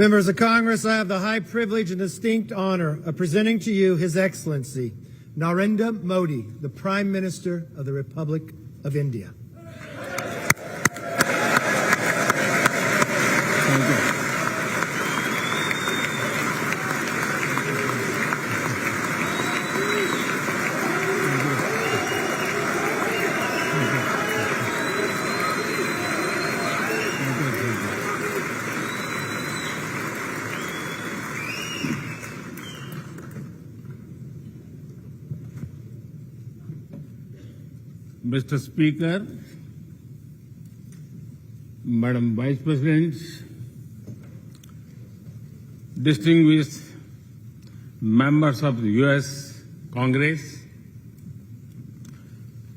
Members of Congress, I have the high privilege and distinct honor of presenting to you His Excellency Narendra Modi, the Prime Minister of the Republic of India. Mr. Speaker, Madam Vice President, distinguished members of the U.S. Congress,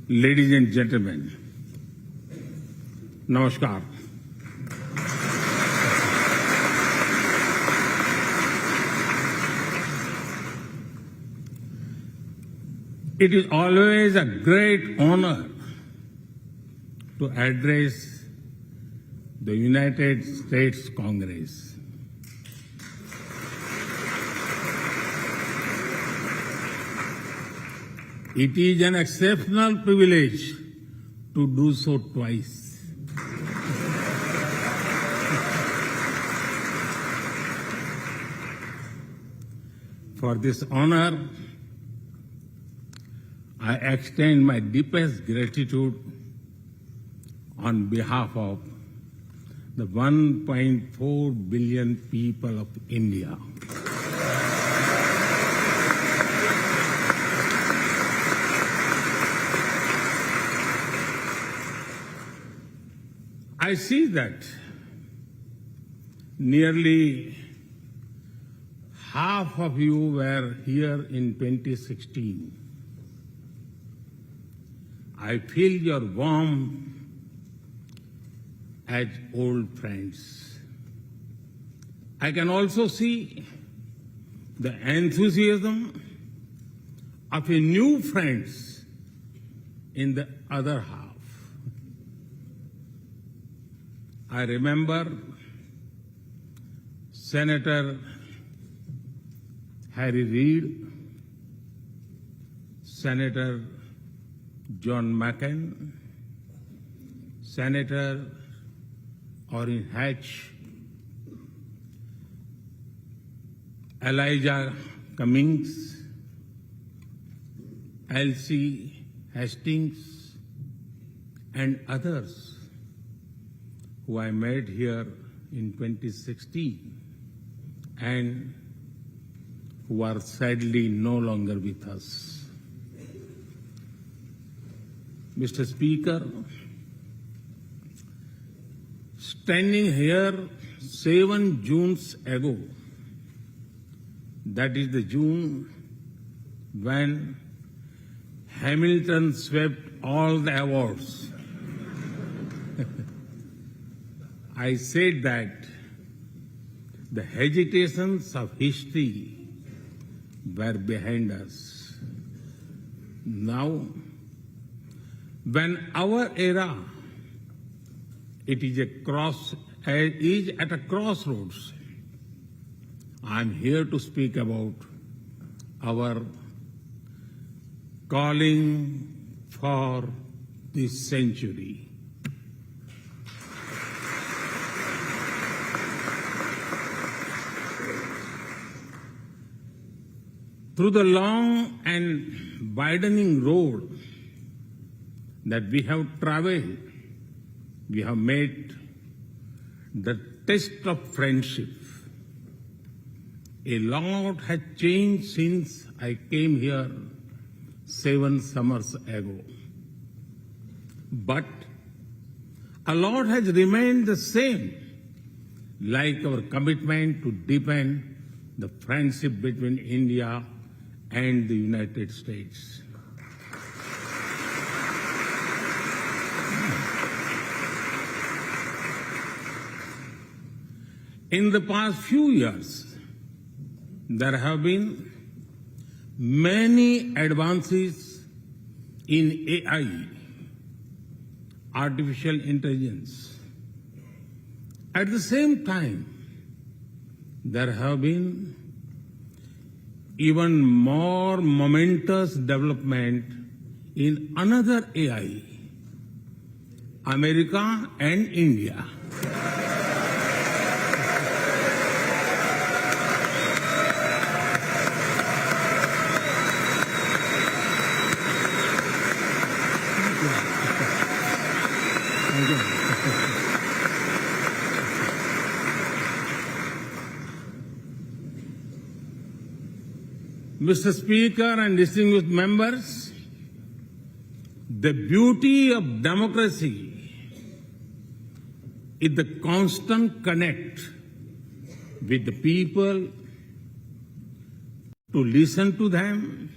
ladies and gentlemen, Namaskar. It is always a great honor to address the United States Congress. It is an exceptional privilege to do so twice. For this honor, I extend my deepest gratitude on behalf of the 1.4 billion people of India. I see that nearly half of you were here in 2016. I feel your warmth as old friends. I can also see the enthusiasm of a new friends in the other half. I remember Senator Harry Reid, Senator John McCain, Senator Orrin Hatch, Elijah Cummings, Elsie Hastings, and others who I met here in 2016 and who are sadly no longer with us. Mr. Speaker, standing here 7 Junes ago, that is the June when Hamilton swept all the awards, I said that the hesitations of history were behind us. Now, when our era is at a crossroads, I am here to speak about our calling for this century. Through the long and widening road that we have traveled, we have made the test of friendship. A lot has changed since I came here 7 summers ago. But a lot has remained the same, like our commitment to deepen the friendship between India and the United States. In the past few years, there have been many advances in AI, artificial intelligence. At the same time, there have been even more momentous development in another AI, America and India. Mr. Speaker and distinguished members, the beauty of democracy is the constant connect with the people, to listen to them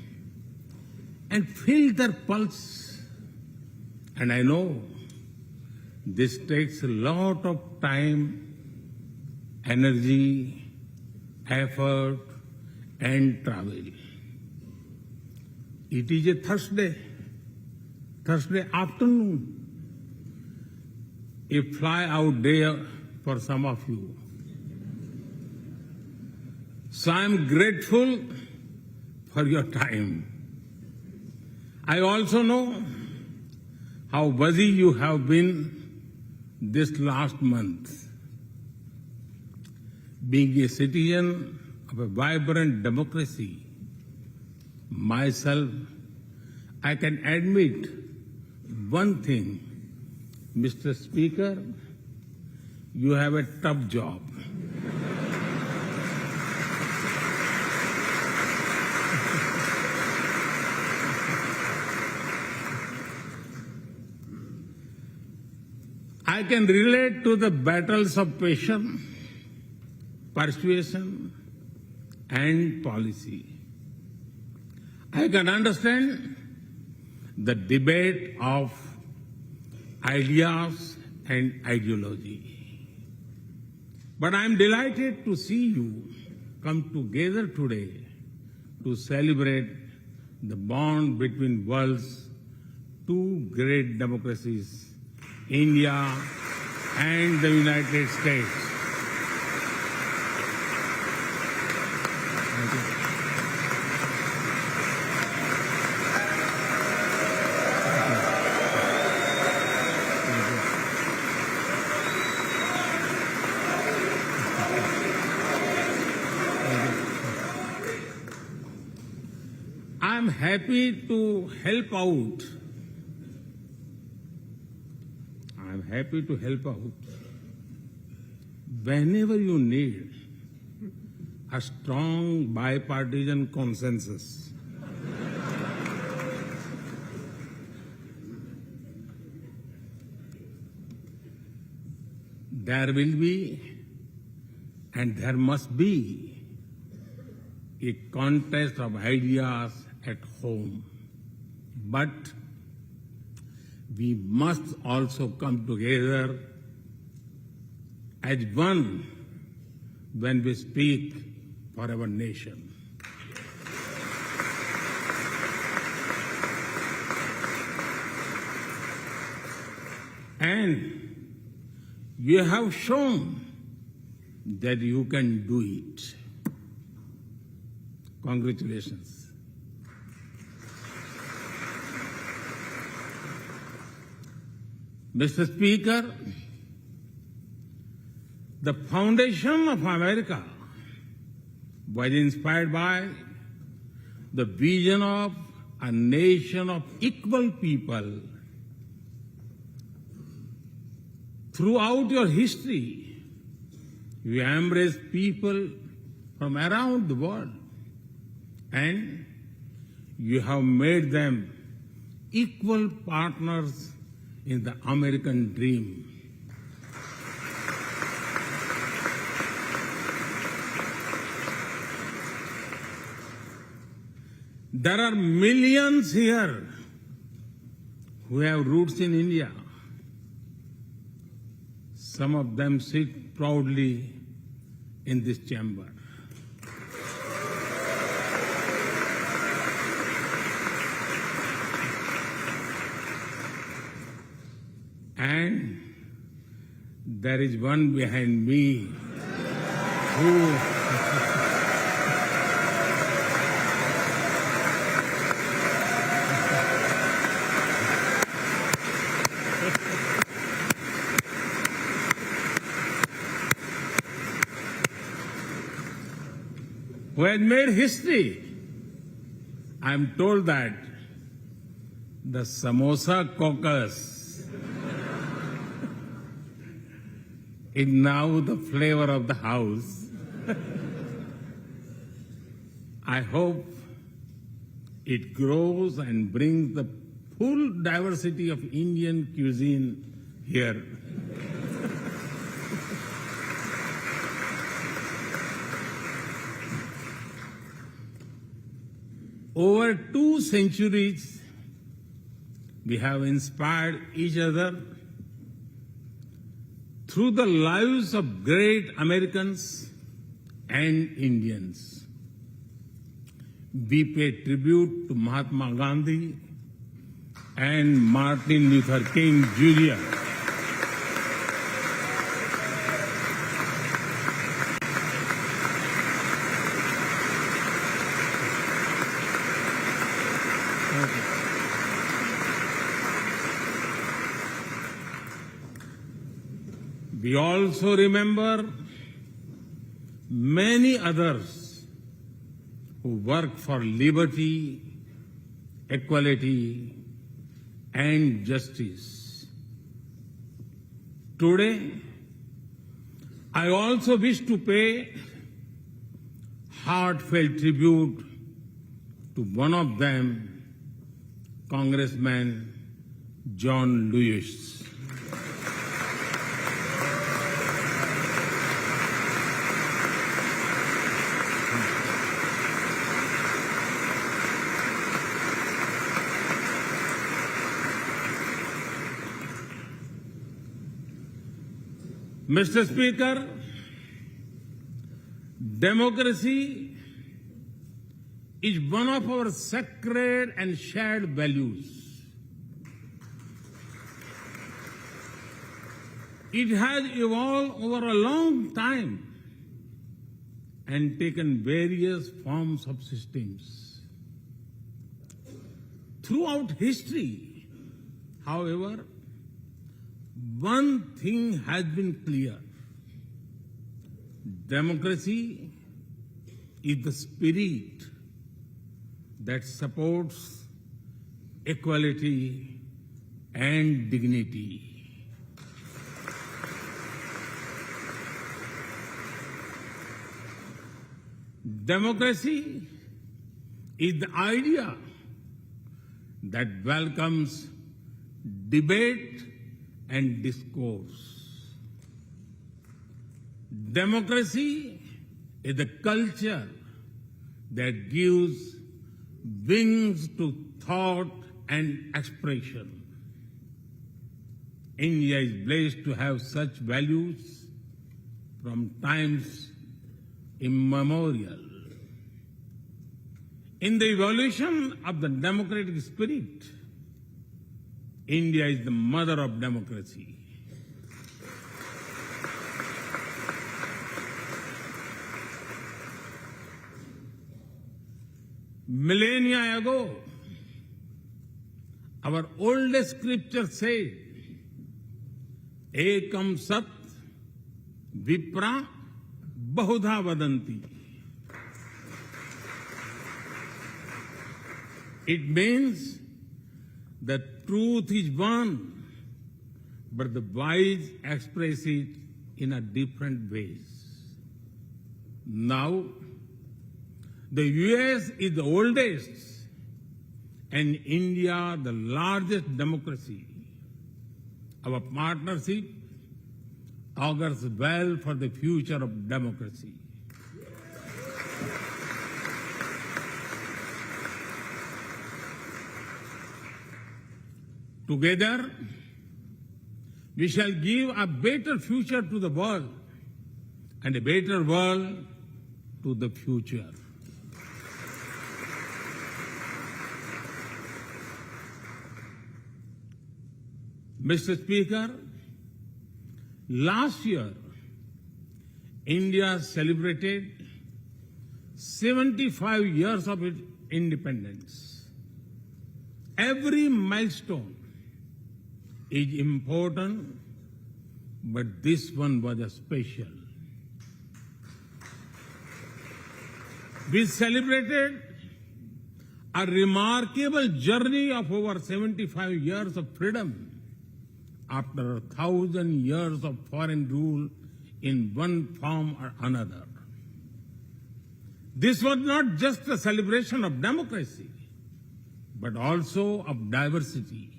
and feel their pulse. And I know this takes a lot of time, energy, effort, and travel. It is a Thursday afternoon, a fly-out day for some of you. So I am grateful for your time. I also know how busy you have been this last month. Being a citizen of a vibrant democracy, myself, I can admit one thing, Mr. Speaker, you have a tough job. I can relate to the battles of patience, persuasion, and policy. I can understand the debate of ideas and ideology. But I am delighted to see you come together today to celebrate the bond between world's two great democracies, India and the United States. Thank you. I'm happy to help out. I'm happy to help out whenever you need a strong bipartisan consensus. There will be and there must be a contest of ideas at home. But we must also come together as one when we speak for our nation. And you have shown that you can do it. Congratulations. Mr. Speaker, the foundation of America was inspired by the vision of a nation of equal people. Throughout your history, you embraced people from around the world, and you have made them equal partners in the American dream. There are millions here who have roots in India. Some of them sit proudly in this chamber. And there is one behind me. who has made history. I am told that the Samosa caucus is now the flavor of the house. I hope it grows and brings the full diversity of Indian cuisine here. Over 2 centuries, we have inspired each other through the lives of great Americans and Indians. We pay tribute to Mahatma Gandhi and Martin Luther King Jr. We also remember many others who work for liberty, equality, and justice. Today, I also wish to pay heartfelt tribute to one of them, Congressman John Lewis. Mr. Speaker, democracy is one of our sacred and shared values. It has evolved over a long time and taken various forms of systems. Throughout history, however, one thing has been clear. Democracy is the spirit that supports equality and dignity. Democracy is the idea that welcomes debate and discourse. Democracy is the culture that gives wings to thought and expression. India is blessed to have such values from times immemorial. In the evolution of the democratic spirit, India is the mother of democracy. Millennia ago, our oldest scripture said, Ekam Sat Vipra Bahudha Vadanti. It means the truth is one, but the wise express it in a different ways. Now, the US is the oldest and India the largest democracy. Our partnership augurs well for the future of democracy. Together, we shall give a better future to the world and a better world to the future. Mr. Speaker, last year, India celebrated 75 years of its independence. Every milestone is important, but this one was a special. We celebrated a remarkable journey of over 75 years of freedom after 1,000 years of foreign rule in one form or another. This was not just a celebration of democracy, but also of diversity.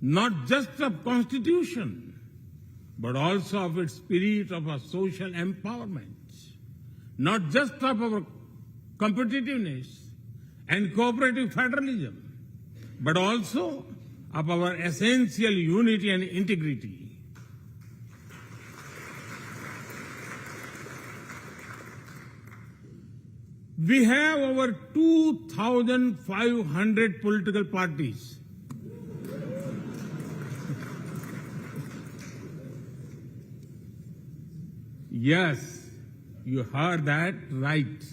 Not just of constitution, but also of its spirit of a social empowerment. Not just of our competitiveness and cooperative federalism, but also of our essential unity and integrity. We have over 2,500 political parties. Yes, you heard that right.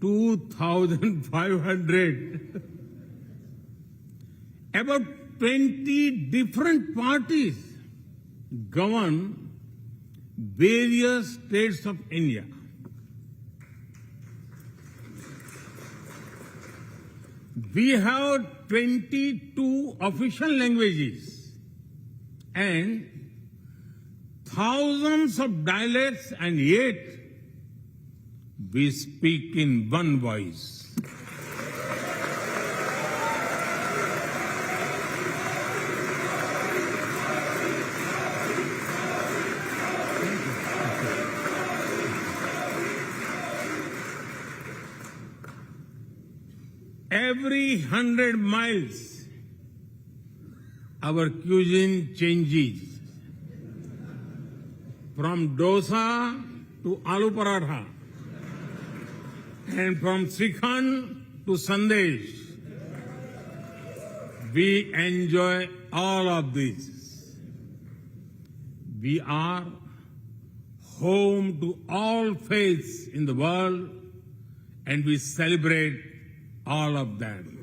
2,500. About 20 different parties govern various states of India. We have 22 official languages and thousands of dialects, and yet we speak in one voice. Every 100 miles, our cuisine changes. From dosa to aloo paratha, and from Srikhand to Sandesh. We enjoy all of this. We are home to all faiths in the world, and we celebrate all of them.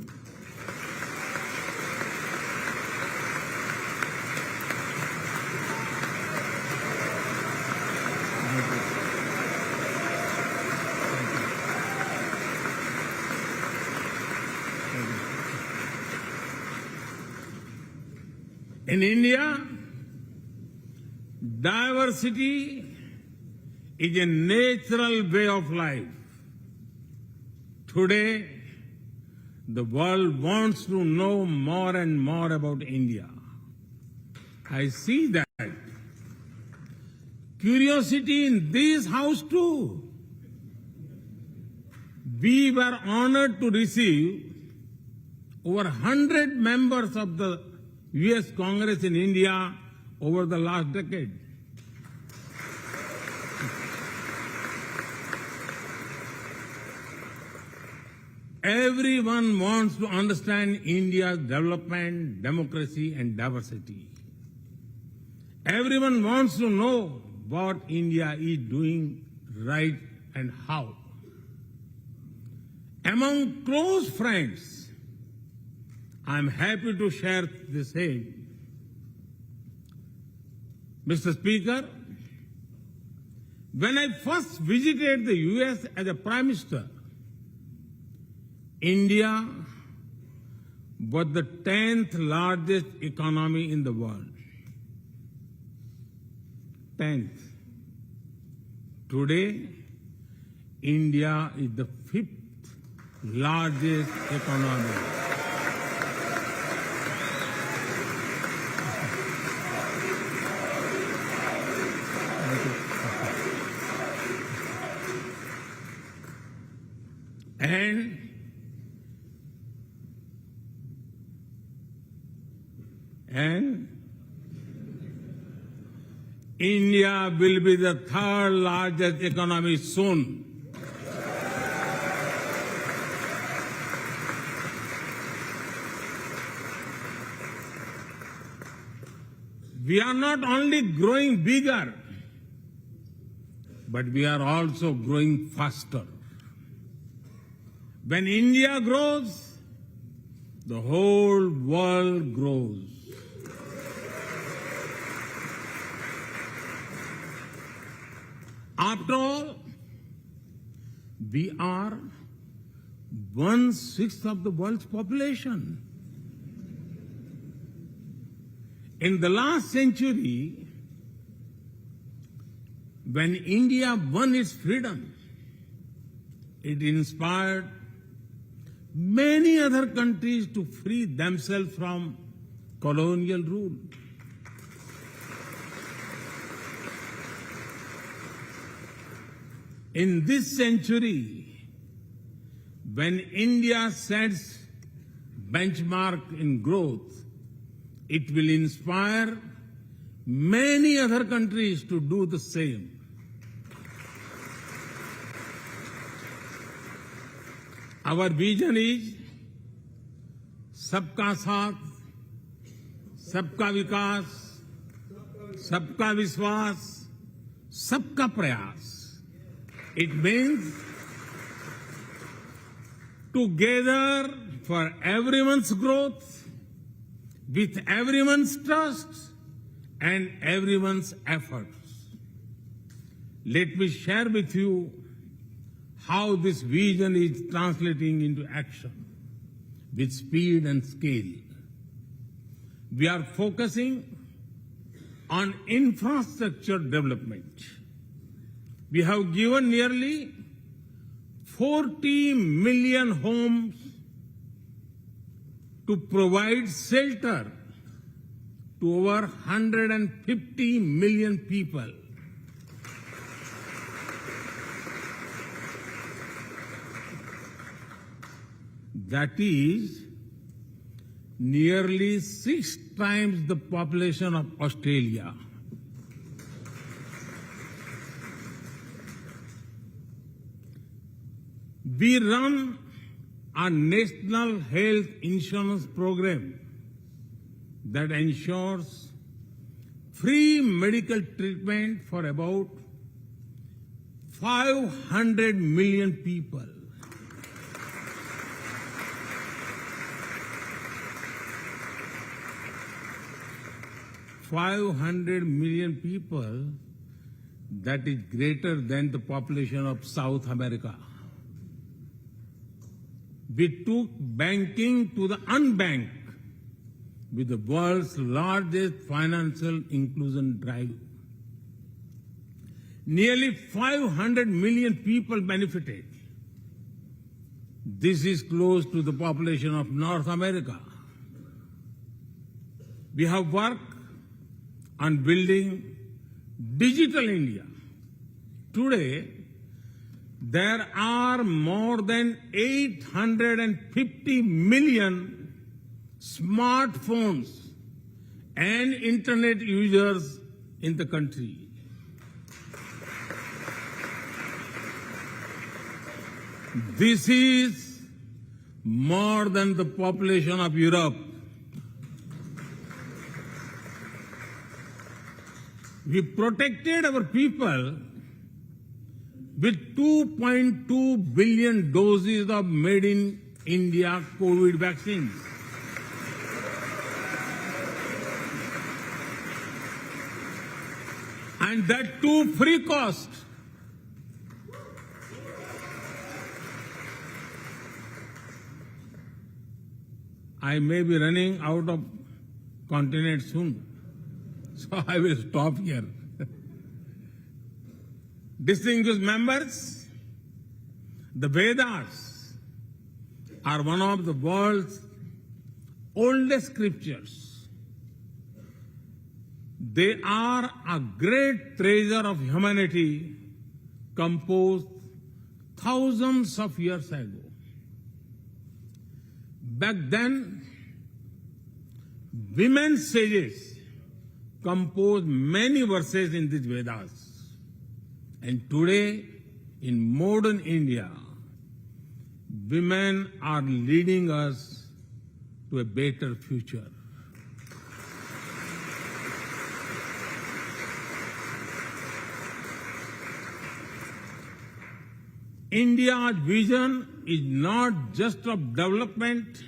In India, diversity is a natural way of life. Today, the world wants to know more and more about India. I see that. Curiosity in this house too. We were honored to receive over 100 members of the U.S. Congress in India over the last decade. Everyone wants to understand India's development, democracy, and diversity. Everyone wants to know what India is doing right and how. Among close friends, I'm happy to share the same. Mr. Speaker, when I first visited the U.S. as a Prime Minister, India was the 10th largest economy in the world. 10th. Today, India is the 5th largest economy. And India will be the 3rd largest economy soon. We are not only growing bigger, but we are also growing faster. When India grows, the whole world grows. After all, we are 1/6 of the world's population. In the last century, when India won its freedom, it inspired many other countries to free themselves from colonial rule. In this century, when India sets benchmark in growth, it will inspire many other countries to do the same. Our vision is सबका साथ, सबका विकास, सबका विश्वास, सबका प्रयास. It means together for everyone's growth, with everyone's trust and everyone's efforts. Let me share with you how this vision is translating into action with speed and scale. We are focusing on infrastructure development. We have given nearly 40 million homes to provide shelter to over 150 million people. That is nearly 6 times the population of Australia. We run a national health insurance program that ensures free medical treatment for about 500 million people. $500 million people, that is greater than the population of South America. We took banking to the unbanked with the world's largest financial inclusion drive. Nearly 500 million people benefited. This is close to the population of North America. We have worked on building digital India. Today, there are more than 850 million smartphones and internet users in the country. This is more than the population of Europe. We protected our people with 2.2 billion doses of made in India COVID vaccines. And that too free cost. I may be running out of continent soon, so I will stop here. Distinguished members, the Vedas are one of the world's oldest scriptures. They are a great treasure of humanity composed thousands of years ago. Back then, women sages composed many verses in these Vedas. And today, in modern India, women are leading us to a better future. India's vision is not just of development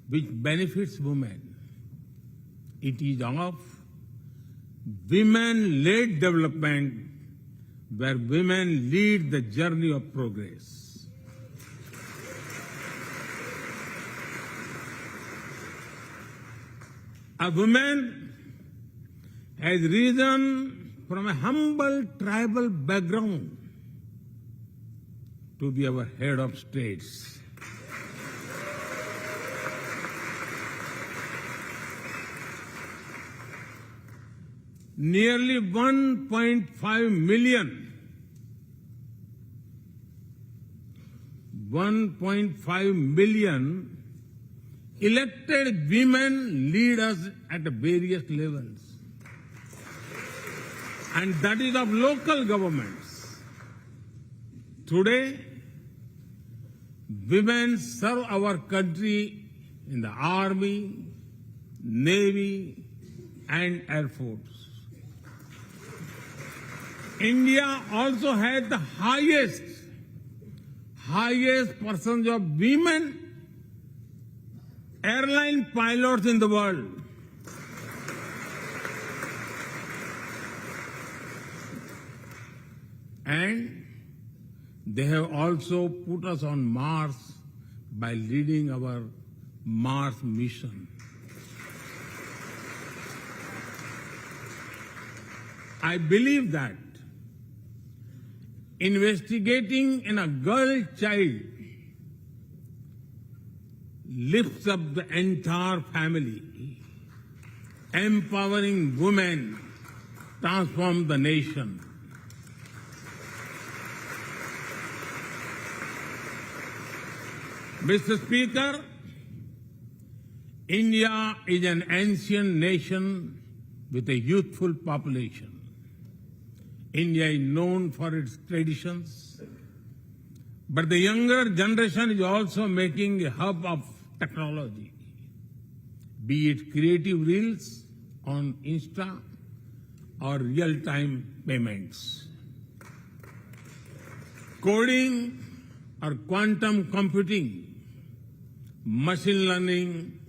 which benefits women. It is of women-led development where women lead the journey of progress. A woman has risen from a humble tribal background to be our head of states. Nearly 1.5 million elected women lead us at various levels. And that is of local governments. Today, women serve our country in the Army, Navy, and Air Force. India also has the highest percentage of women airline pilots in the world. And they have also put us on Mars by leading our Mars mission. I believe that investigating in a girl child lifts up the entire family. Empowering women transforms the nation. Mr. Speaker, India is an ancient nation with a youthful population. India is known for its traditions, but the younger generation is also making a hub of technology, be it creative reels on Insta or real-time payments. Coding or quantum computing, machine learning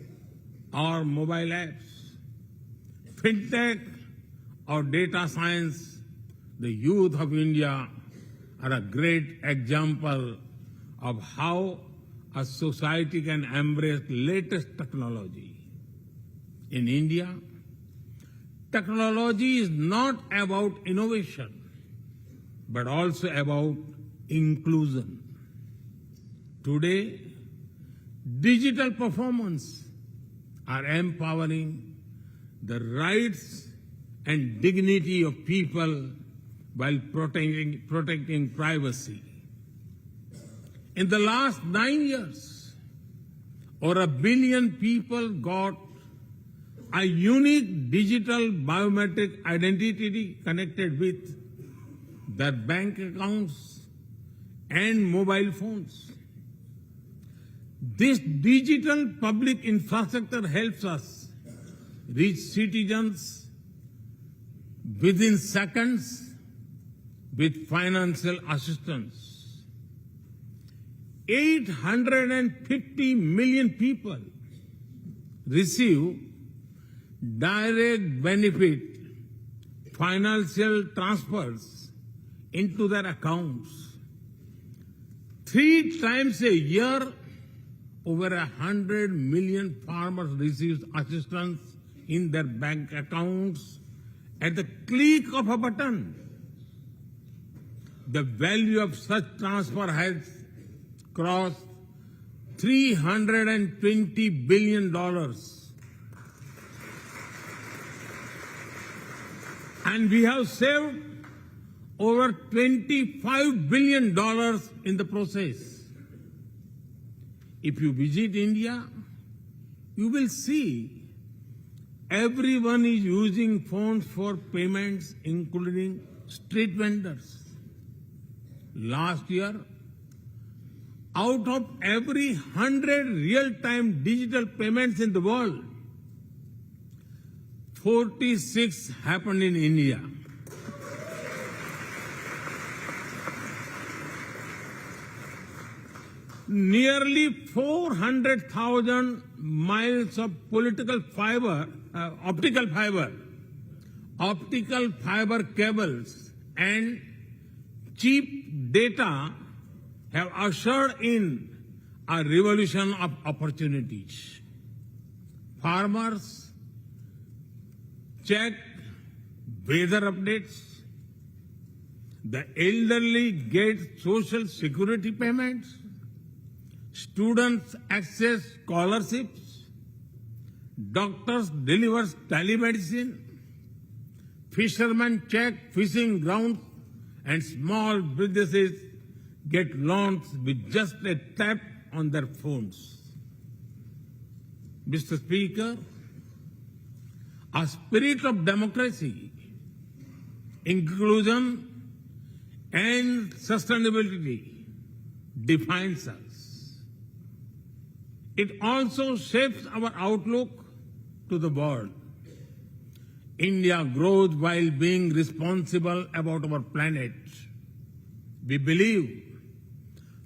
or mobile apps, fintech or data science, the youth of India are a great example of how a society can embrace latest technology. In India, technology is not about innovation, but also about inclusion. Today, digital performance are empowering the rights and dignity of people while protecting privacy. In the last 9 years, over 1 billion people got a unique digital biometric identity connected with their bank accounts and mobile phones. This digital public infrastructure helps us reach citizens within seconds with financial assistance. 850 million people receive direct benefit financial transfers into their accounts. 3 times a year, over 100 million farmers receive assistance in their bank accounts at the click of a button. The value of such transfer has crossed $320 billion. And we have saved over $25 billion in the process. If you visit India, you will see everyone is using phones for payments, including street vendors. Last year, out of every 100 real-time digital payments in the world, 46 happened in India. nearly 400,000 miles of optical fiber cables and cheap data have ushered in a revolution of opportunities. Farmers check weather updates. The elderly get social security payments. Students access scholarships. Doctors deliver telemedicine. Fishermen check fishing grounds, and small businesses get loans with just a tap on their phones. Mr. Speaker, a spirit of democracy, inclusion, and sustainability defines us. It also shapes our outlook to the world. India grows while being responsible about our planet. We believe,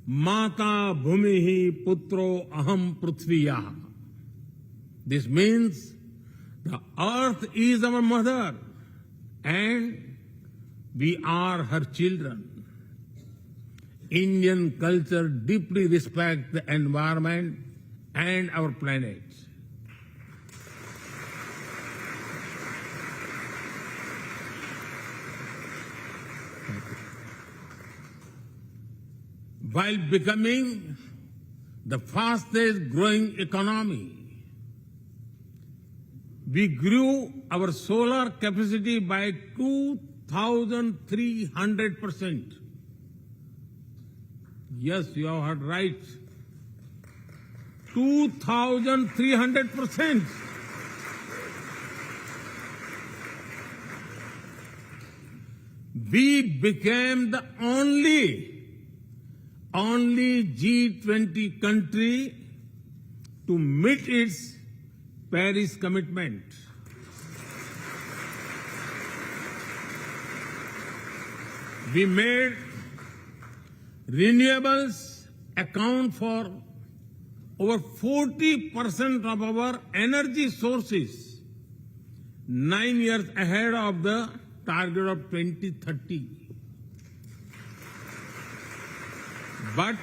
Mata Bhumihi Putro Aham Prithviya. This means the earth is our mother and we are her children. Indian culture deeply respects the environment and our planet. While becoming the fastest growing economy, we grew our solar capacity by 2,300%. Yes, you have heard right. 2,300%. We became the only G20 country to meet its Paris commitment. We made renewables account for over 40% of our energy sources, 9 years ahead of the target of 2030. But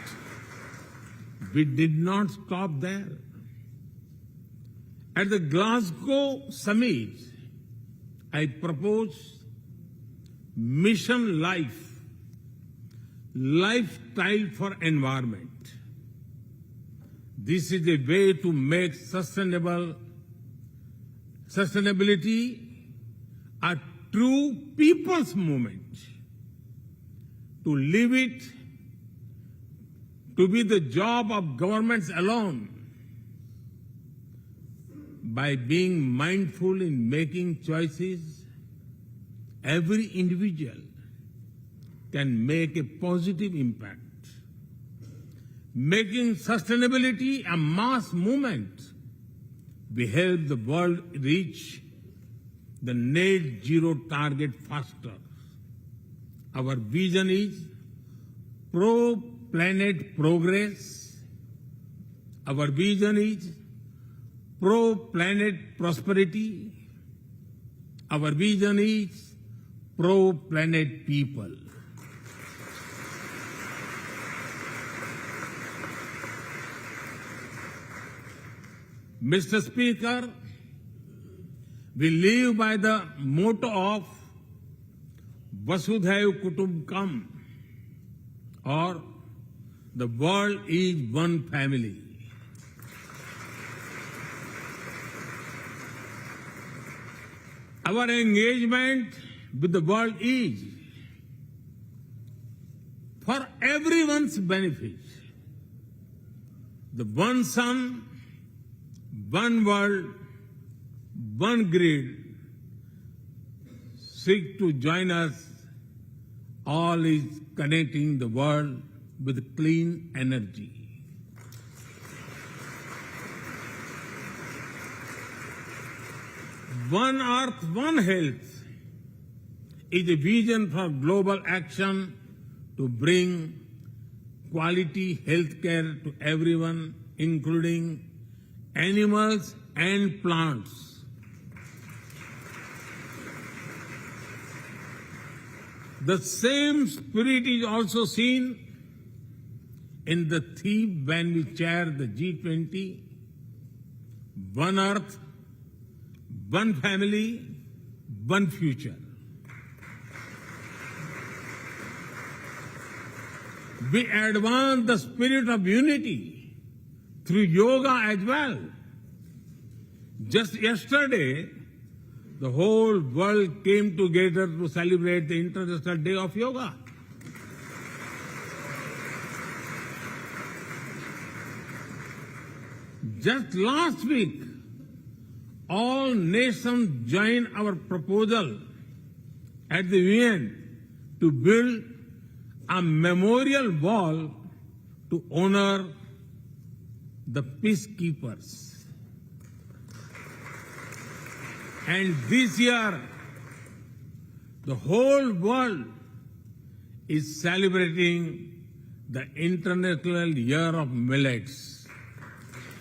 we did not stop there. At the Glasgow summit, I proposed Mission Life, lifestyle for environment. This is a way to make sustainability a true people's movement. To live it, to be the job of governments alone. By being mindful in making choices, every individual can make a positive impact. Making sustainability a mass movement, we help the world reach the net zero target faster. Our vision is pro-planet progress. Our vision is pro-planet prosperity. Our vision is pro-planet people. Mr. Speaker, we live by the motto of Vasudhaiv Kutumbakam, or the world is one family. Our engagement with the world is for everyone's benefit. The one sun, one world, one grid seek to join us. All is connecting the world with clean energy. One Earth, One Health is a vision for global action to bring quality health care to everyone, including animals and plants. The same spirit is also seen in the theme when we chair the G20, One Earth, One Family, One Future. We advance the spirit of unity through yoga as well. Just yesterday, the whole world came together to celebrate the International Day of Yoga. Just last week, all nations joined our proposal at the UN to build a memorial wall to honor the peacekeepers. And this year, the whole world is celebrating the International Year of Millets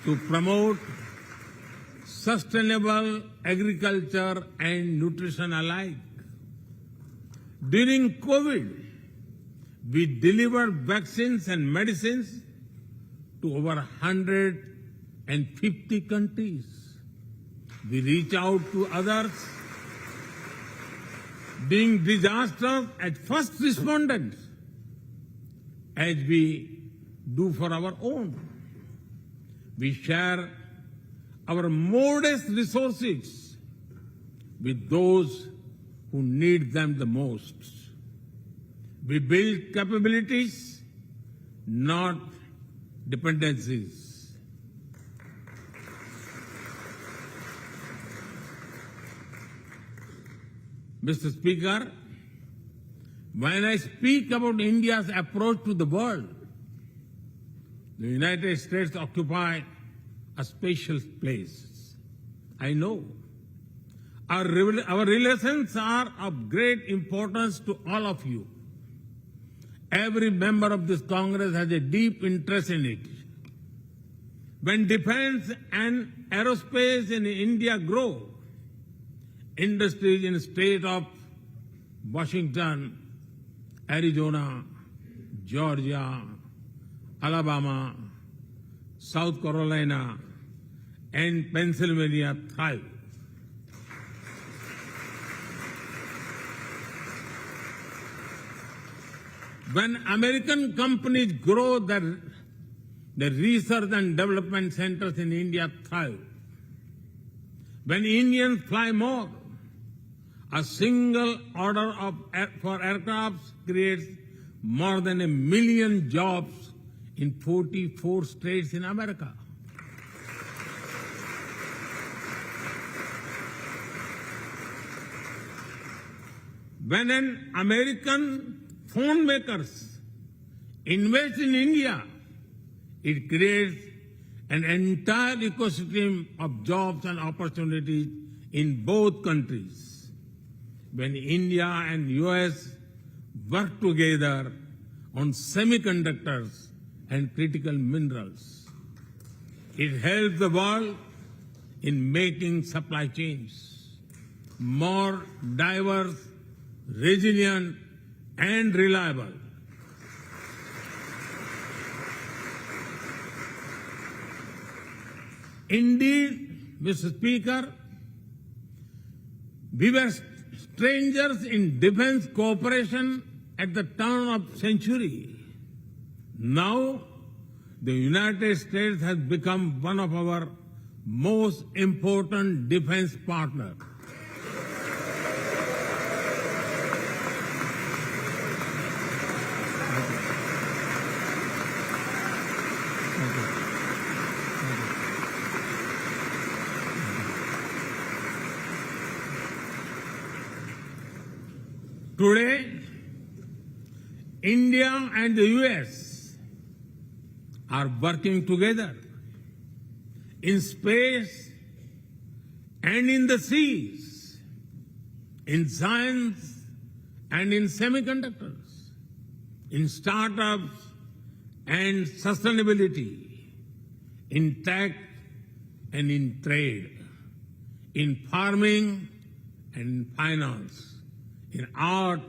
to promote sustainable agriculture and nutrition alike. During COVID, we delivered vaccines and medicines to over 150 countries. We reach out to others, being disasters as first responders, as we do for our own. We share our modest resources with those who need them the most. We build capabilities, not dependencies. Mr. Speaker, when I speak about India's approach to the world, the United States occupy a special place. I know. Our relations are of great importance to all of you. Every member of this Congress has a deep interest in it. When defense and aerospace in India grow, industries in the state of Washington, Arizona, Georgia, Alabama, South Carolina, and Pennsylvania thrive. When American companies grow, the research and development centers in India thrive. When Indians fly more, a single order for aircrafts creates more than 1 million jobs in 44 states in America. When an American phone makers invest in India, it creates an entire ecosystem of jobs and opportunities in both countries. When India and US work together on semiconductors and critical minerals, it helps the world in making supply chains more diverse, resilient, and reliable. Indeed, Mr. Speaker, we were strangers in defense cooperation at the turn of the century. Now, the United States has become one of our most important defense partners. Today, India and the US are working together in space and in the seas, in science and in semiconductors, in startups and sustainability, in tech and in trade, in farming and finance, in art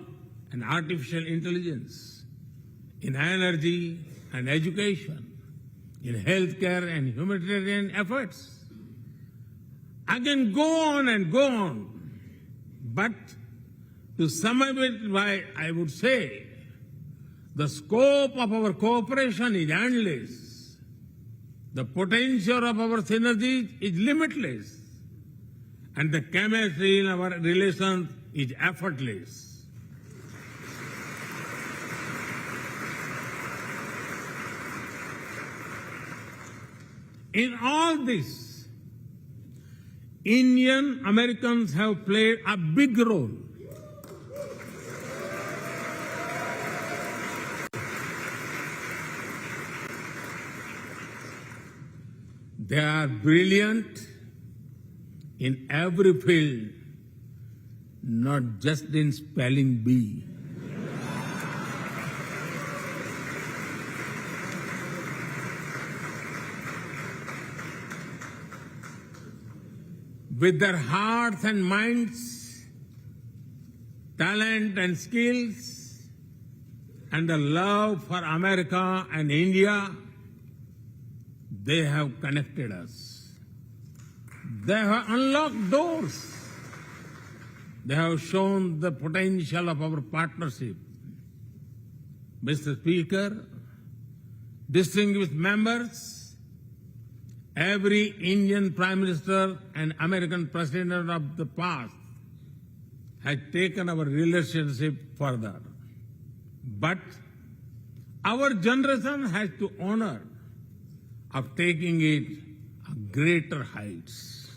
and artificial intelligence, in energy and education, in healthcare and humanitarian efforts. I can go on and go on, but to sum up it, I would say the scope of our cooperation is endless. The potential of our synergies is limitless. And the chemistry in our relations is effortless. In all this, Indian Americans have played a big role. They are brilliant in every field, not just in spelling bee. With their hearts and minds, talent and skills, and the love for America and India, they have connected us. They have unlocked doors. They have shown the potential of our partnership. Mr. Speaker, distinguished members, every Indian Prime Minister and American President of the past has taken our relationship further. But our generation has to honor of taking it to greater heights.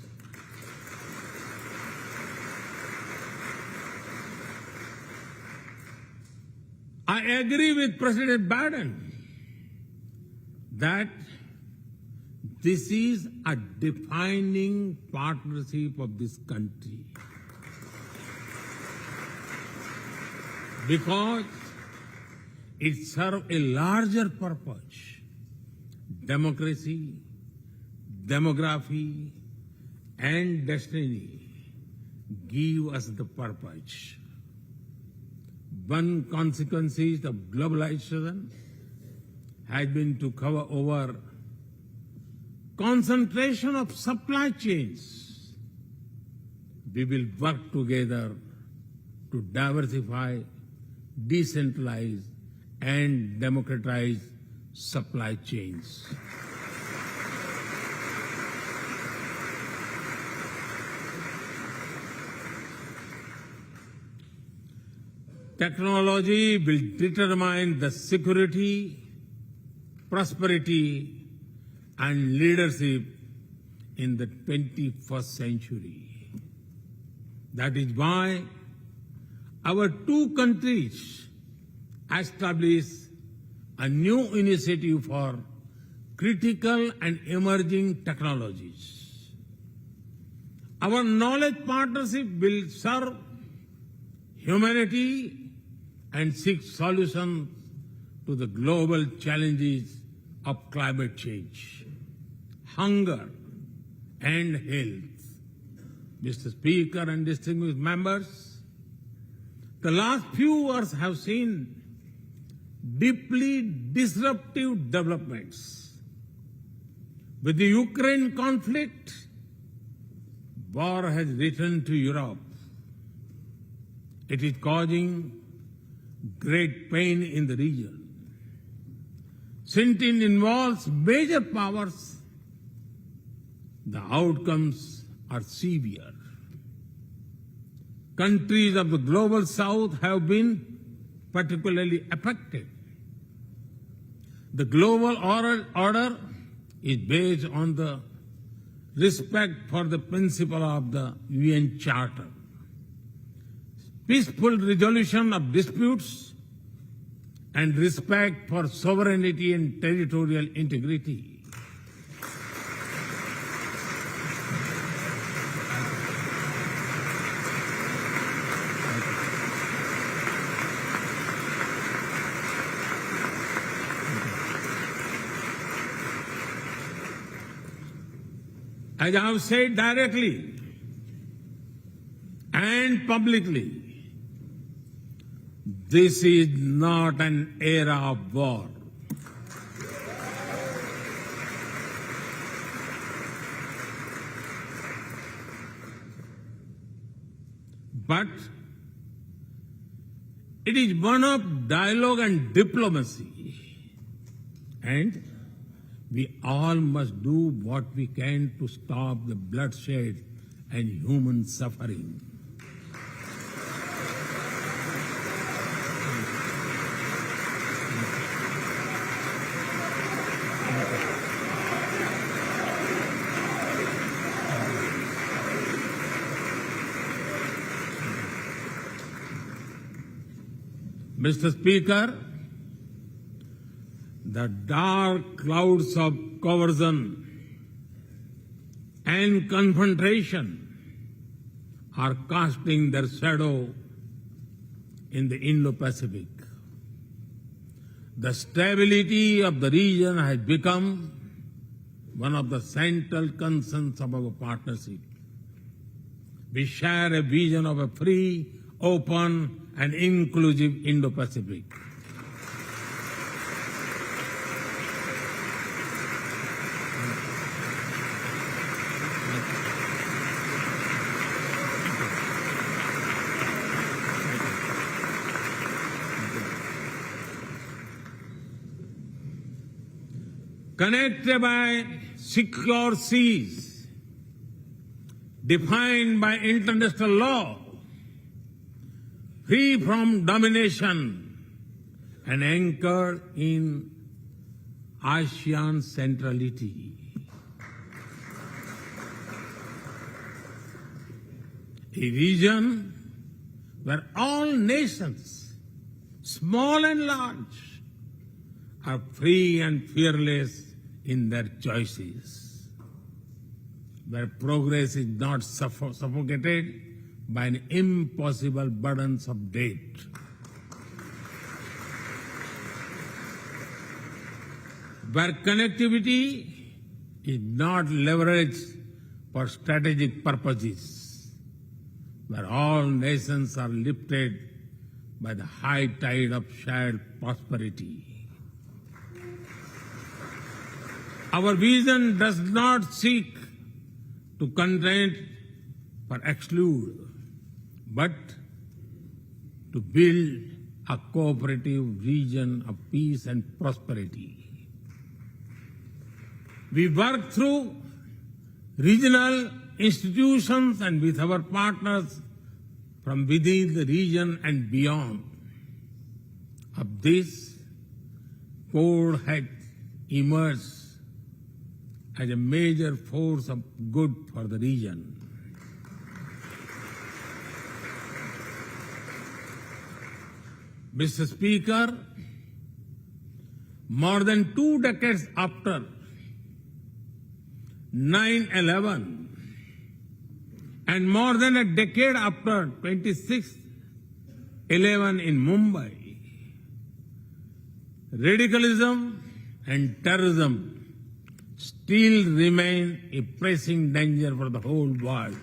I agree with President Biden that this is a defining partnership of this country, because it serves a larger purpose: democracy, demography, and destiny give us the purpose. One consequence of globalization has been to cover over concentration of supply chains. We will work together to diversify, decentralize, and democratize supply chains. Technology will determine the security, prosperity, and leadership in the 21st century. That is why our two countries established a new initiative for critical and emerging technologies. Our knowledge partnership will serve humanity and seek solutions to the global challenges of climate change, hunger, and health. Mr. Speaker and distinguished members, the last few years have seen deeply disruptive developments. With the Ukraine conflict, war has returned to Europe. It is causing great pain in the region. Since it involves major powers, the outcomes are severe. Countries of the global south have been particularly affected. The global order is based on the respect for the principle of the UN Charter, peaceful resolution of disputes, and respect for sovereignty and territorial integrity. as I have said directly and publicly, this is not an era of war. But it is one of dialogue and diplomacy. And we all must do what we can to stop the bloodshed and human suffering. Mr. Speaker, the dark clouds of coercion and confrontation are casting their shadow in the Indo-Pacific. The stability of the region has become one of the central concerns of our partnership. We share a vision of a free, open, and inclusive Indo-Pacific. Connected by secure seas, defined by international law, free from domination, and anchored in ASEAN centrality. A region where all nations, small and large, are free and fearless in their choices, where progress is not suffocated by an impossible burdens of debt. Where connectivity is not leveraged for strategic purposes, where all nations are lifted by the high tide of shared prosperity. Our vision does not seek to contain or exclude, but to build a cooperative region of peace and prosperity. We work through regional institutions and with our partners from within the region and beyond. Of this, Quad has emerged as a major force of good for the region. Mr. Speaker, more than 2 decades after 9/11 and more than a decade after 26/11 in Mumbai, radicalism and terrorism still remain a pressing danger for the whole world.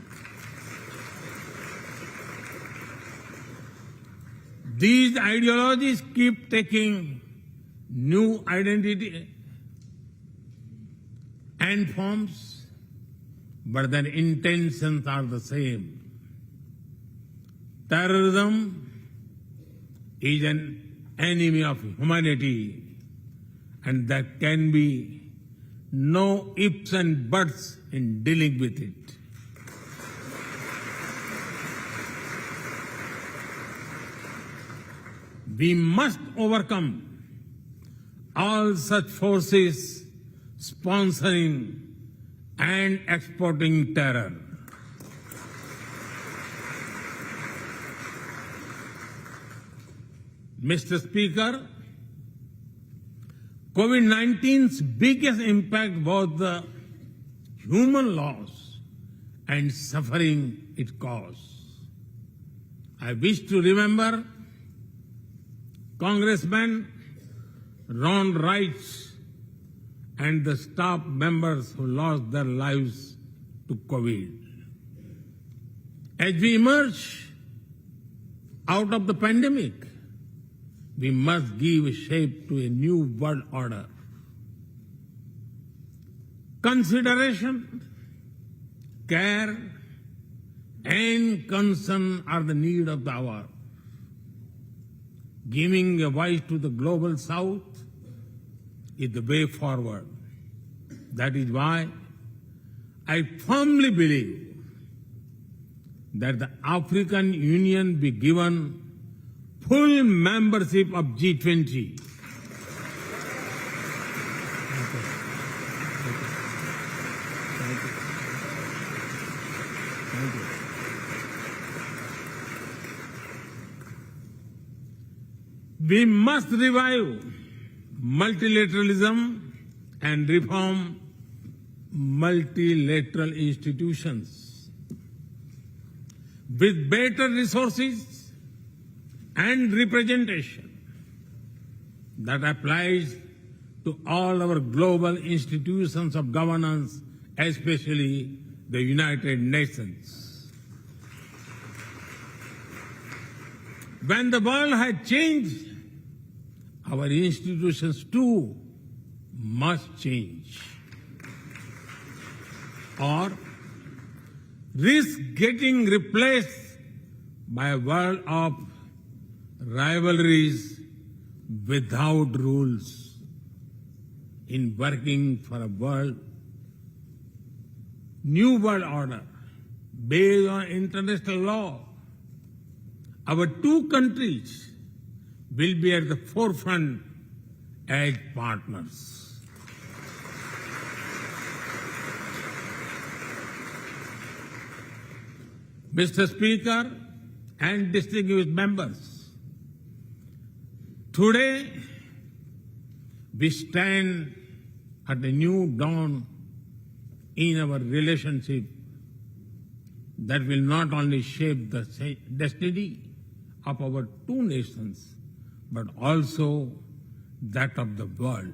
These ideologies keep taking new identity and forms, but their intentions are the same. Terrorism is an enemy of humanity, and there can be no ifs and buts in dealing with it. We must overcome all such forces sponsoring and exporting terror. Mr. Speaker, COVID-19's biggest impact was the human loss and suffering it caused. I wish to remember Congressman Ron Wright and the staff members who lost their lives to COVID. As we emerge out of the pandemic, we must give shape to a new world order. Consideration, care, and concern are the need of the hour. Giving a voice to the global south is the way forward. That is why I firmly believe that the African Union be given full membership of G20. We must revive multilateralism and reform multilateral institutions with better resources and representation that applies to all our global institutions of governance, especially the United Nations. When the world has changed, our institutions too must change, or risk getting replaced by a world of rivalries without rules. In working for a new world order based on international law, our two countries will be at the forefront as partners. Mr. Speaker and distinguished members, today we stand at a new dawn in our relationship that will not only shape the destiny of our two nations, but also that of the world.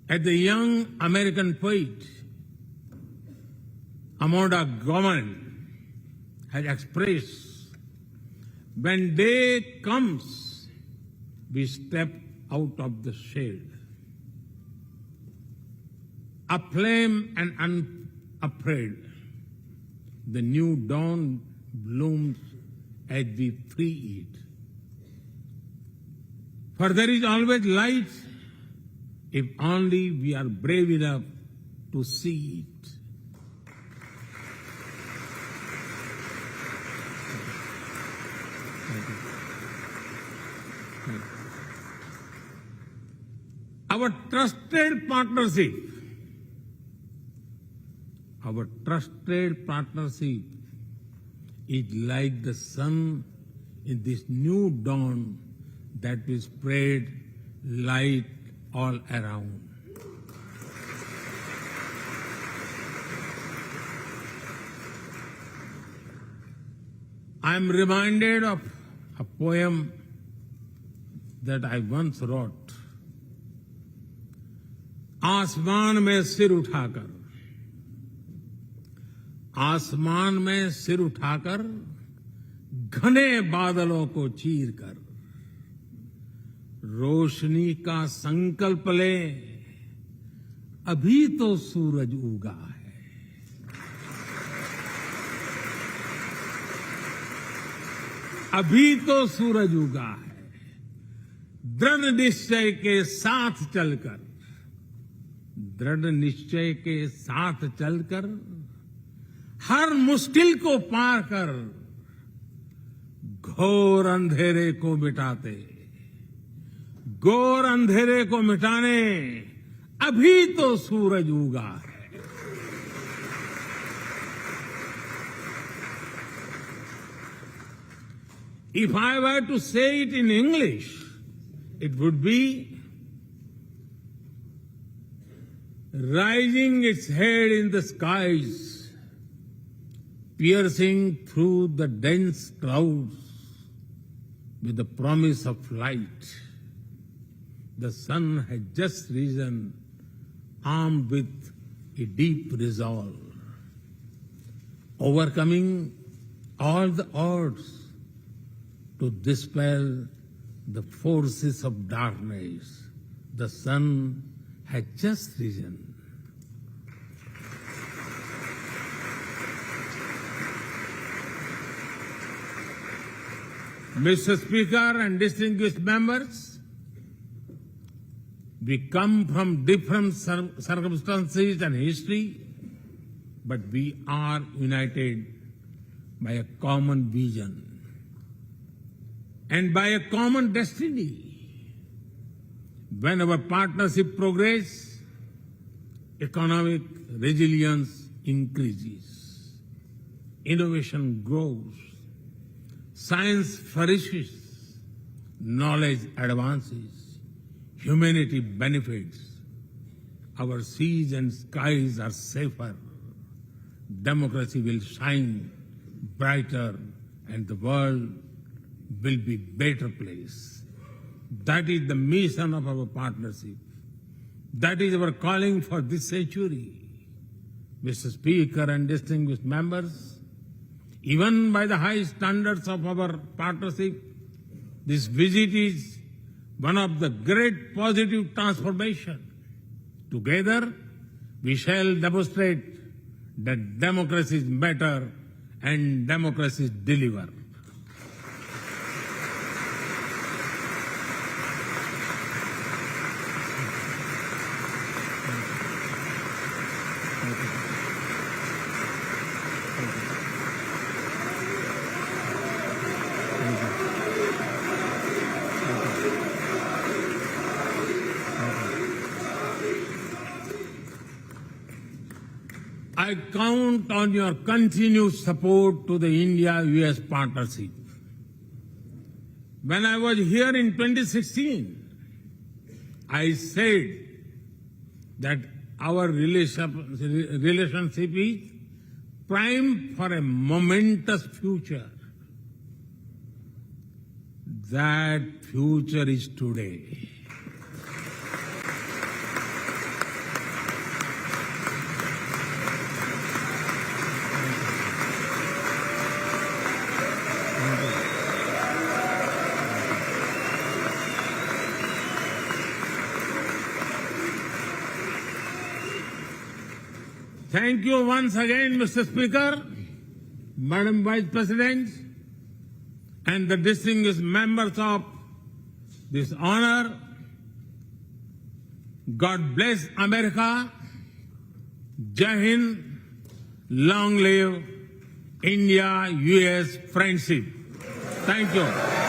As the young American poet Amanda Gorman has expressed, when day comes, we step out of the shade, aflame and unafraid. The new dawn blooms as we free it. For there is always light if only we are brave enough to see it. Our trusted partnership is like the sun in this new dawn that will spread light all around. I am reminded of a poem that I once wrote. आसमान में सिर उठाकर, आसमान में सिर उठाकर, घने बादलों को चीरकर, रोशनी का संकल्प ले, अभी तो सूरज उगा है। अभी तो सूरज उगा है। दृढ़ निश्चय के साथ चलकर, दृढ़ निश्चय के साथ चलकर, हर मुश्किल को पार कर, घोर अंधेरे को मिटाते, घोर अंधेरे को मिटाने अभी तो सूरज उगा है। If I were to say it in English, it would be rising its head in the skies, piercing through the dense clouds with the promise of light. The sun has just risen, armed with a deep resolve, overcoming all the odds to dispel the forces of darkness. The sun has just risen. Mr. Speaker and distinguished members, we come from different circumstances and history, but we are united by a common vision and by a common destiny. When our partnership progresses, economic resilience increases, innovation grows, science flourishes, knowledge advances, humanity benefits, our seas and skies are safer, democracy will shine brighter, and the world will be a better place. That is the mission of our partnership. That is our calling for this century. Mr. Speaker and distinguished members, even by the high standards of our partnership, this visit is one of the great positive transformation. Together, we shall demonstrate that democracy is better and democracy deliver. I count on your continued support to the India-US partnership. When I was here in 2016, I said that our relationship is primed for a momentous future. That future is today. Thank you once again, Mr. Speaker, Madam Vice President, and the distinguished members of this honor. God bless America. Jai Hind. Long live India-US friendship. Thank you.